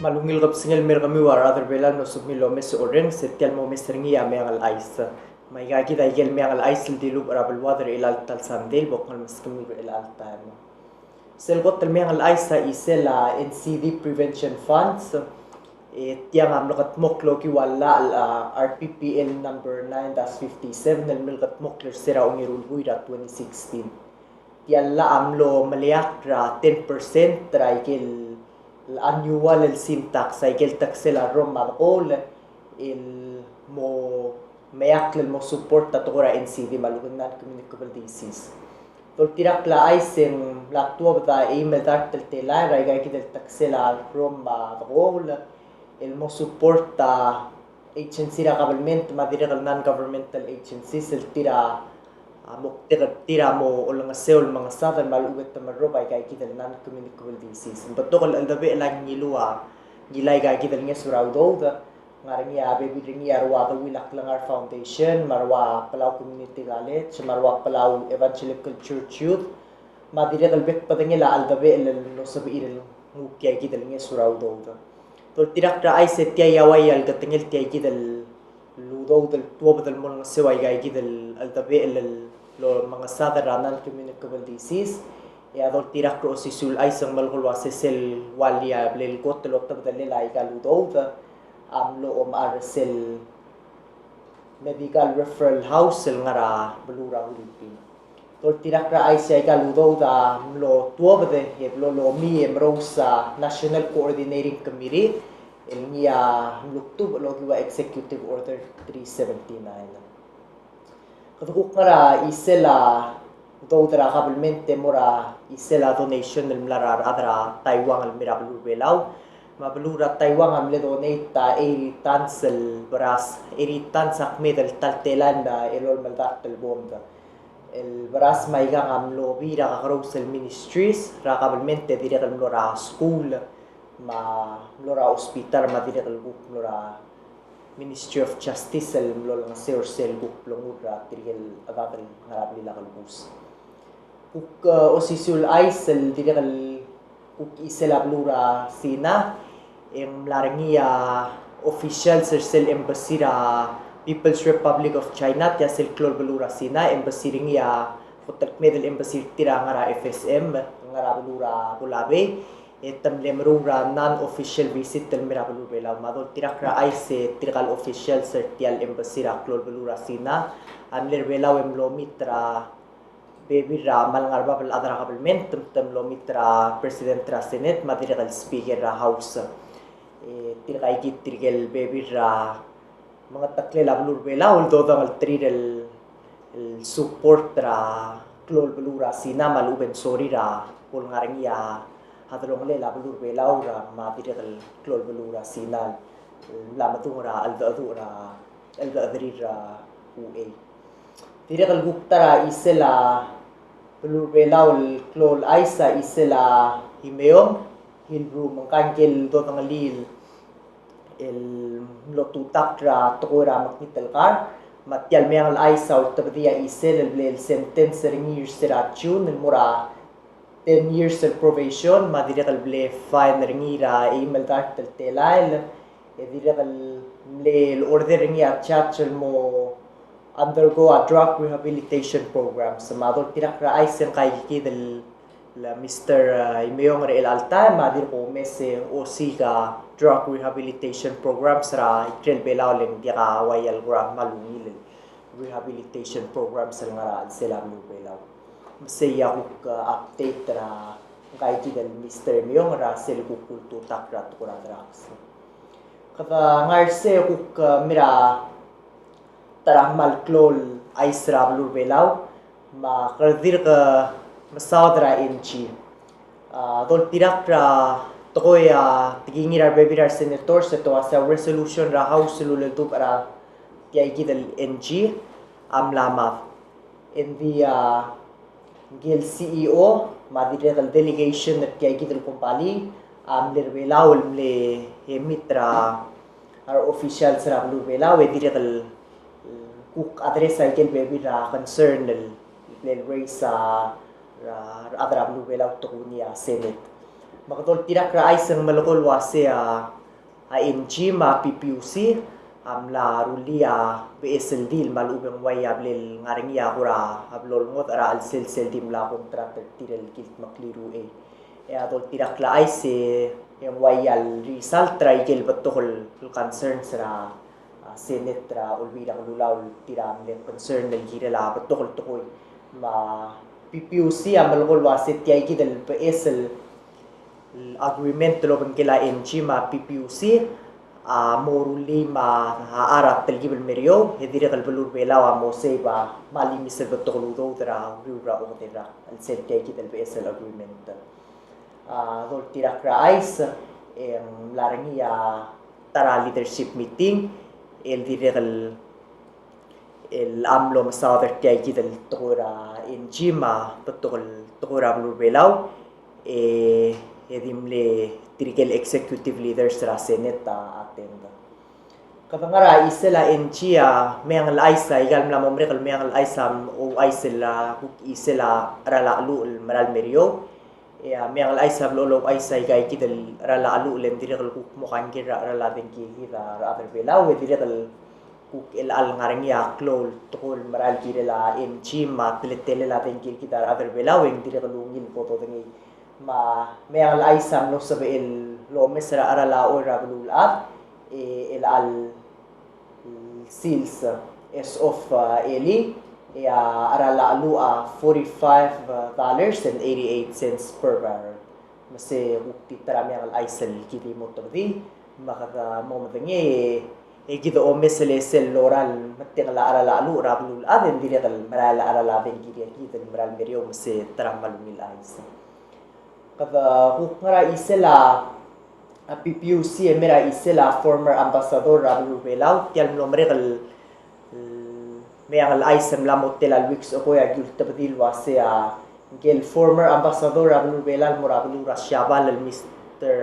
Malungil kap singil mir kami war other bela no submilo mes oren setial mo mes ringi ya mengal ais. Mai ga kita igel mengal ais di lub rabal water ilal tal sandel bokal mes kami ilal time. Sel got el mengal ais sa isela NCD prevention funds. Tiang am lokat moklo ki wala al RPPL number 9-57 el milkat mokler sera ungirul buira 2016. Tialla amlo maliak ra 10% tra igel الانيوال السينتاكس سايكل تكسل الروم مدقول المو مياكل المو سبورت تطورا ان سي دي مالوغنان كوميونيكابل ديسيز تولتيراك لا ايسن لا توبدا ايميل دارت التيلا رايغا كده تكسل الروم مدقول المو سبورت تا agency را قبلمنت ما ديرغ النان governmental agencies التيرا tira mo ulang seol mga southern malugat na marobay kay kita nan communicable disease. Betul kalau aldabe lang ngilua ngilay kay kita nga suraudo da ngaringi baby ringi arwa the wilak langar foundation marwa Palau community college marwa Palau evangelical church youth madire dalbek padangila aldabe no sabi irel ngukya kita nga suraudo da. Tol tirak ra ay setya yaway al katengil tiay kita ludo del tuwa del mon seway kay kita aldabe lo mga sadaranan communicable disease adol tirak ro si sul ay sang malgol wasel walia blel got lo tab dal lai galudo amlo arsel medical referral house el ngara belura ulipi tol tirak ra ay say galudo lo tuobde lo mi emrosa national coordinating committee el niya luktub lo giwa executive order 379 Kadukara isela dodra kabilmente mora isela donation del mlarar adra Taiwan al mirablu belau mablura Taiwan am le donate ta 80 tons el bras 80 tons akmed el taltelanda elol maldat el bomda el bras maigang am lo bira kakros el ministries ra kabilmente dire el mlora school ma mlora hospital ma dire el book mlora Ministry of Justice el mlol nga sir sel guk plongura tirgel agagal ngarabli lakal bus. Kuk osisul ice el tirgel kuk isela blura sina em laringia official sel embassy ra People's Republic of China tia sel klol blura sina embassy ringia fotak medel embassy tira ngara FSM ngara blura bulabe etam lemrura non-official visit del mirabulu bela madol tirakra ay se tirakal official sertial embassy ra klol belura sina anler bela wem lo mitra baby ra malngarba bel adra kabelment tem lo mitra president ra senate madirakal speaker ra house tirakay git tirgel baby ra mga takle labulur bela uldo dangal trirel el support ra klol belura sina maluben sorry ra pul ngaringia hadrong le labulur belaura ma bidal klol belura sinal la matura al dadura al dadrira ua bidal guktara isela belur belaul klol aisa isela himeom hilbru mangkankel do tangalil el lotu takra tokora maknitel kar matial mengal aisa tabdia isel el sentence ringir serachun el mura 10 years of probation madirakal ble fine ringira email dartel telail edirakal ble order ringia chapter mo undergo a drug rehabilitation program sa madol tirakra aisen kay kidel la Mr. Imeyong Real Alta madir ko mese OC ka drug rehabilitation program sa ikrel belawling dia wayal gram malungil rehabilitation program sa ngara sila lu belaw saya huk update ra kay kidel Mr. Myong ra sel kultu takra tukura drugs kada ngarse huk mira tarah malklol aisra blur belaw ma kardir ka masadra inchi dol tirak ra toya tigingir baby ra senator sa to asa resolution ra house lulul tu para tiay kidel NG amlama in the Gil CEO Madrid delegation at kaya kita kumpali amlir belaw le mitra our officials ra lu belaw direl cook address ay ken baby ra concern le raise ra adra lu belaw to niya senate makatol tirak ra isang malakol wase a NG ma PPUC la rulia BSL deal malubang waya blil ngaring ya kura ablol ngot ara al sel dim la kontraktor tirel kilt makliru atol tirak la ise yung wayal result try gel batokol concern sa Senate ra ulbira lulaw tiram le concern del girela batokol tokoy ma PPUC amalkol wasit yay kidal PSL agreement loban kila NG ma PPUC moruli ma haarat telgibel merio hedire kalbalur belawa mo seba mali misal batokol udo tra riura o tira al set yay kidal PSL agreement dol tirak ra ice larangia tara leadership meeting el direl el amlo masader tiay kidal tukura injima betul tukura blur belau edimle tirkel executive leaders ra senate atenda kapangara isela enchia meang laisa igal mla momre kal meang laisa o isela isela rala lu maral merio meang laisa lolo aisa igay kidal rala lu lem direl ku mokan kira rala denki kira ra belau direl el al ngarangia klol tol maral kirela enchima tletele la denki kira ra belau en direl lungil poto dengi ma meang laisa no sabe el lo mesra arala o rabul at el al sales as of eli arala alu $45.88 per barrel mase ukti tarami ang aisel kili mo todi makata mo madengi gido o mesele sel loral matingala arala alu rabul at endile kal marala arala ben kiri kita maral merio mase taramalumil aisel kada kukara isela PPUC mera isela former ambassador Rabul Belau tial nomregal meang al isem la motel al wix o ya gil tabdil wase gel former ambassador Rabul Belal morabul rasyabal al Mr.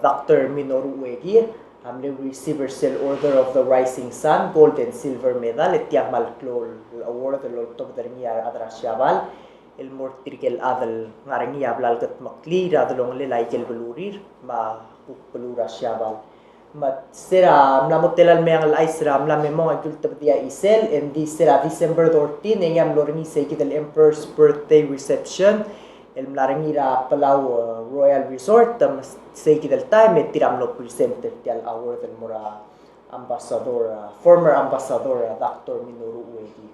Dr. Minoru Uegi amle receiver sel order of the rising sun gold and silver medal etiang malklol award lol top dermiya adrasyabal el mortirkel adal ngarangia blalgat makli radolong lelai kel belurir ma pelura syabal mat sera mlamotelal meang al isra mlamemo agul tabdia isel and this sera December 14 ngam lorni sekit el emperor's birthday reception el mlarangira Palau Royal Resort sekit el time tiram lo presenter tial award el mura ambassador former ambassador Dr. Minoru Uegi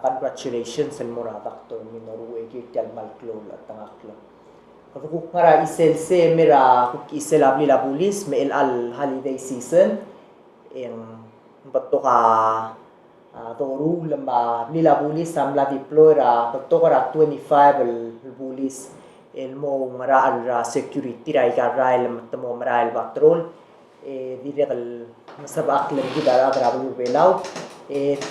congratulations and mura Dr. Minoru Uegi tial malklol at tangakla kung para isel se mera kung isel abli la pulis me el al holiday season en bato ka toru lamba nila pulis samla deploy ra bato ka 25 el pulis el mo mara al security ra ikara el matmo mara el patrol dire kal masabak lem gidara grabe belau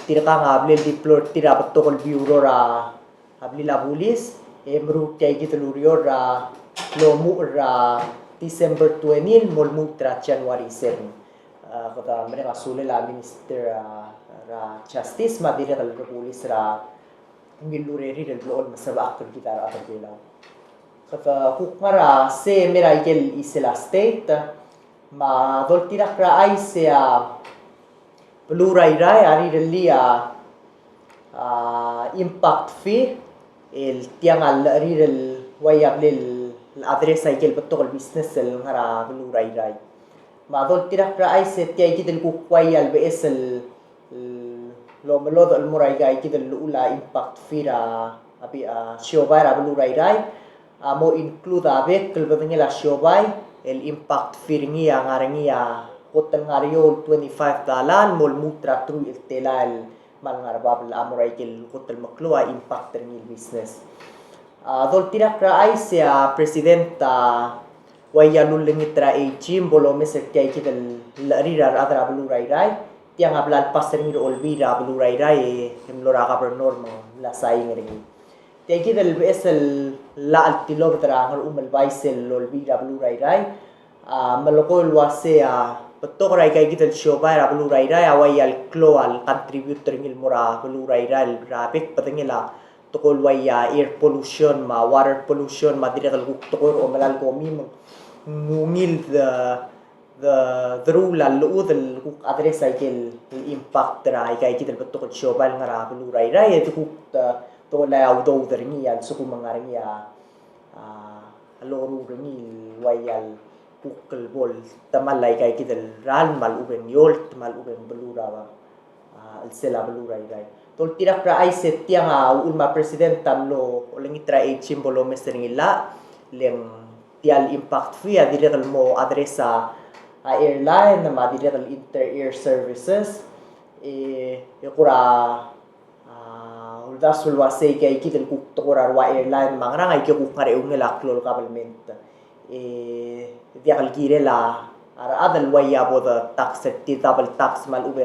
tirka ngable deploy tira bato kal bureau ra abli la pulis emru kay gitulurio ra lomu ra December 20 molmu tra January 7 kata mereka sule la minister ra justice ma dire kal police ra ngilureri del blol masaba aktor gitar atar belaw kata kukmara se mera igel isela state ma doltira ra ay se plurai rai ari delia impact fee el tiang al rirel wayab lil address ay kel batol business el ngara blurai rai ma dol tirak ra ay se tiay kidel ku wayal besel lo melod al murai gai kidel ula impact fira abi shiobai ra blurai rai mo include abe kel batengela shiobai el impact firngia ngarengia hotel ngario $25 mol mutra tru el telal malngarabab la amurai kel hotel maklua impact terngil business dol tirak ra ay siya president wayalul lengitra ejim bolo meser kay kidel larira adra blurai rai tiang ablal passer ngir olbira blurai rai hemlora gobernador mo la sai ngering tiang kidel besel la altilog tra ngal umal baisel olbira blurai rai malokol wase betok rai kay kidel shobai ra blurai rai awayal klo al contributor ngil mura blurai rai rapik patengila tukol waya air pollution ma water pollution ma direk kuk tukol o malal komi ngungil the rule lu the kuk address ay kel impact ra ay kay kitel betukol shobal ngara buluray ra ay kuk to la audo deringi al suku mangaringi aloru ringi wayal kukkel bol tamalay kay kitel ral mal uben yolt mal uben belura al sela belura ay tol tirak ra ay set tiang ulma president tamlo ulengi tra ay simbolo mesringila leng tial impact fee direk mo adresa airline na direk inter-air services kura ulda sulwase kay kitel kuk tokorar wa airline mangrang ay kuk ngare ungela klol government diakal gire la ara adal waya boda tax ti double tax mal ube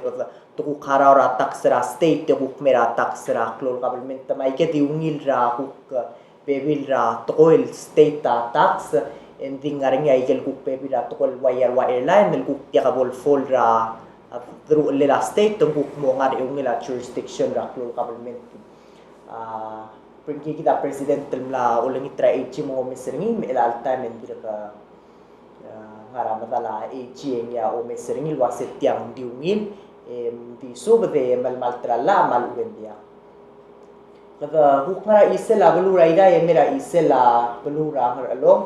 tuku karara tax ra state kuk mera tax ra klol government mai ke di ungil ra kuk bebil ra tokoil state tax ending ngaring ay kel kuk bebil ra tokol waya wa airline mel kuk diakabol fall ra through lila state kuk mo ngare ungela jurisdiction ra klol government pergi kita president temla ulang itra echi mo meseringi melal time and dirka ngara madala echi ya o meseringi waset yang diungin di subde mal maltrala mal ubendia kada hukra isela belura ida mera isela belura ngar along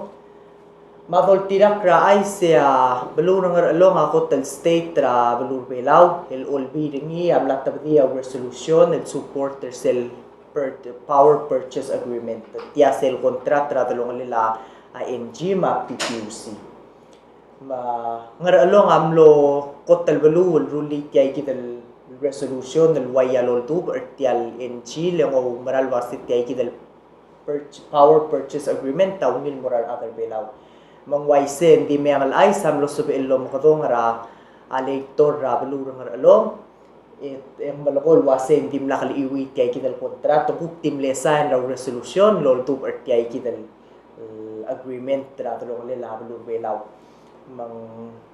madol tirak ra ay siya belura ngar along ako tel state ra belur belaw el olbi ringi amlat tabdia resolution and support tersel power purchase agreement tiya sel contract ra dalong nila NG ma PPUC ngar along amlo kotal balu ruli tiya kital resolution del waya loldu tial NG lengo maral wasit tiya kital power purchase agreement tawnil moral other belaw mangwaise hindi meangal ay samlo sube ilom kadong ra elector ra balu ngar along ang malakol wasen tim lakal iwi kay kidal kontrato kuk tim lesan raw resolution lol tu kay kidal agreement tra tulong lela belur belaw mang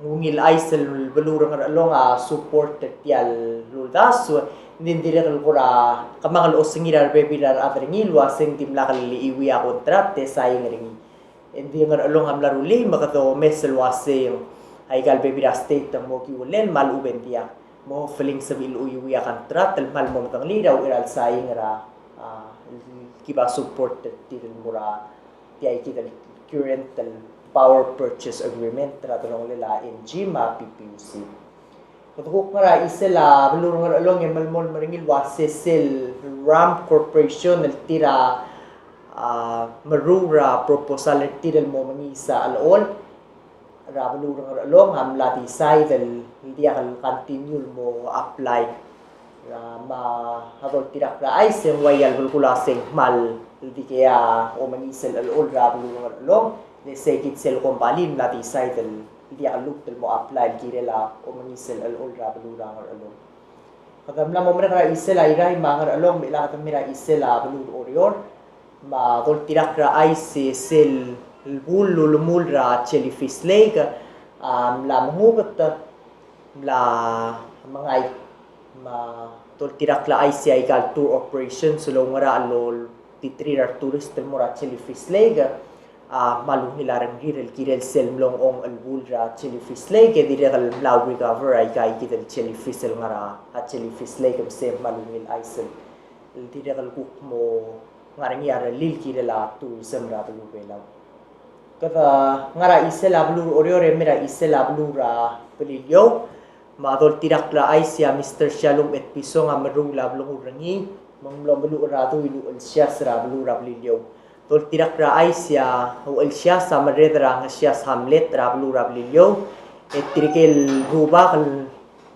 ngungil ay sel belur ngar along support tial luldas din dire kal pura kamangal osingirar bebirar adringil wasen tim lakal iwi a kontrat te sayang ringi hindi ngar along am laruli makato mesel wasen ay gal bebira state mo kiulen mal uben dia mo feeling sa biluwi akan trat tel mal mo tang liraw iral saying ra kiba support til mura tiay kita current power purchase agreement tra tulong nila in GMA PPUC kutuk mara isela belur ngar along mal mol maringil wasesel RAM Corporation el tira marura proposal til mo mangisa alol rabulu ngar along am lati sai del dia kal continue mo apply ma hatol tirak ra ay sem wayal bulkula seng mal di kaya o manisel al ol rabulu ngar along ne sekit sel company lati sai del dia look del mo apply girela o manisel al ol rabulu ngar along kadamla mo mera isel ay ray mangar along mila mera isel abulu orior ma tol tirak ra ay sel البول لمول را تشيلي في سليك لا مهوبت لا مangay ma tol tirak la IC ay gal tour operation so ngara alol titrir tourist mo ra tshili fi sleg malung hilarang girel kirel sel mlong ong albul ra tshili fi sleg dire gal law recover ay kay kitel tshili fi sel ngara at tshili fi sleg se malung hil isel dire gal kuk mo ngarang yara lil kirela tourism ra belu belaw kata ngara isela blur oriore mera isela blura pelilyo madol tirak la aisya Mr. Shalom et pisong amru la blung rangi manglo belu ratu ilu elsya sra blura pelilyo tol tirak la aisya o elsya samredra ngasya hamlet ra blura pelilyo et tirkel ruba kal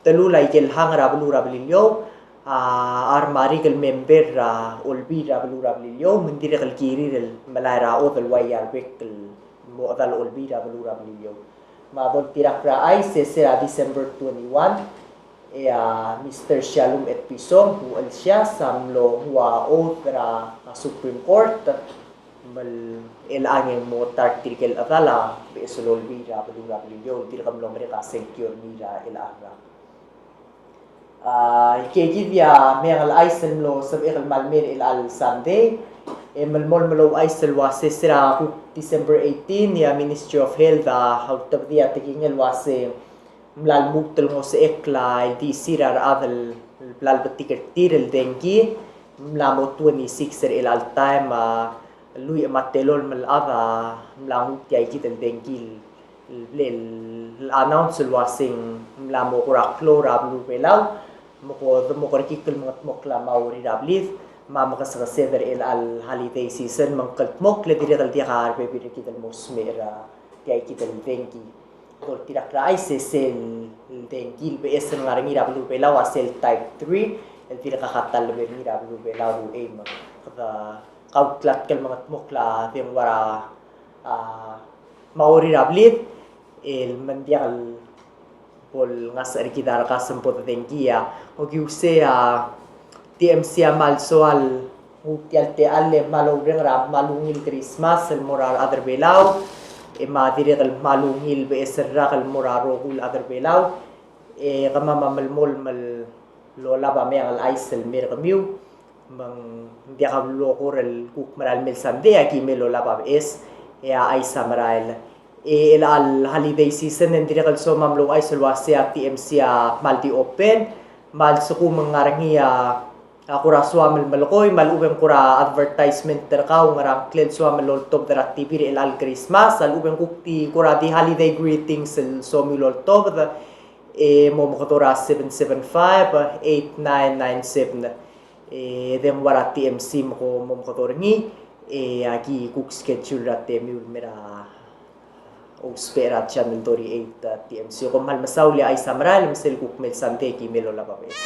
telulay kel hangra blura pelilyo armari kel member ra olbi ra blura pelilyo mendire kal kiri rel malayra o del wayal bekel mo dal olbira balura brilyo madol tirak ra ay sesera December 21 Mr. Shalom et Pisong hu al siya samlo huwa oath ra Supreme Court mal elangin mo tartikel atala besul olbira balura brilyo dir kam lomre ka secure mira elara كيجيفيا ميغل ايسل لو سب اغل مالمير الى الساندي ملمول ملو ايسل واسي سرا ديسمبر 18 يا Ministry of Health how تبديا تكين الواسي ملال موتل موس اكلا دي سيرار اذل بلال بتيكر تير الدنجي ملا مو 26 الى التايم لوي ماتيلول مل اذا ملا موت يا جيت الدنجي الانونس الواسين ملا مو قرا كلورا بلو بلاو مقر كيكل مقلا ماوري رابليف ما مقصر سيدر إلى الهاليداي سيزن من قلت مقل دير دل ديغار بيبير كده المسمير تاي كده الدنجي قلت لك رأي سيل الدنجي باسم غارمي رابلو بلاو سيل تايب 3 الفيرقة خطا اللي بيرمي رابلو بلاو ايما خذا قلت لك كلمة مقلا ذي ورا ماوري رابليف المنديال bol ngasar kita rakasem pot tengkia o giuse TMC mal soal utial te alle malo rap malungil Christmas el morar adar belau e ma dire el malungil be serra el moraro gul adar belau e kama mal mol mal lo laba me al aisel mir gmiu mang dia ka lo kor el kuk maral mel sande aki me lo laba es e aisa maral el al holiday season ndire kal so mamlo ay sulwasya TMC maldi open mal suku mengarangi kura swamel malkoy mal ubeng kura advertisement terkau ngarang kled swamel lol top der TV el al Christmas al ubeng kukti kura di holiday greetings el so milol top mo motora 775 8997 dem wara TMC mo motora ni aki kuk schedule rate mi mera o spera channel 38 TMC ko mal masauli ay samral misel kuk mel sante ki melo la babes